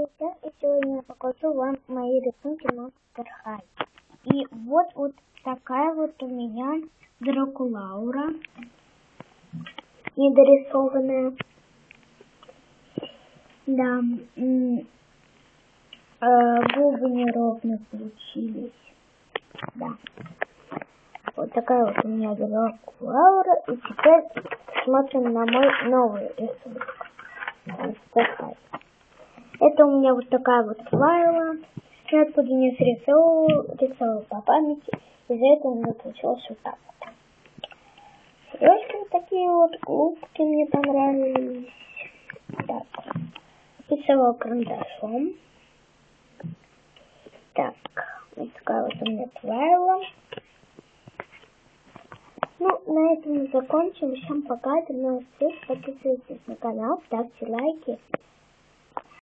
друзья, и сегодня я покажу вам мои рисунки Monster High. И вот такая вот у меня Дракулаура недорисованная. Да, губы неровно получились. Да. Вот такая вот у меня Дракулаура. И теперь смотрим на мой новый рисунок. Это у меня вот такая вот файла. Я откуда не рисовала по памяти. Из-за этого у меня получилось вот так вот. Сережки вот такие вот, губки мне понравились. Так. Рисовала карандашом. Так. Вот такая вот у меня файла. Ну, на этом мы закончим. Всем пока. До новых встреч. Подписывайтесь на канал, ставьте лайки.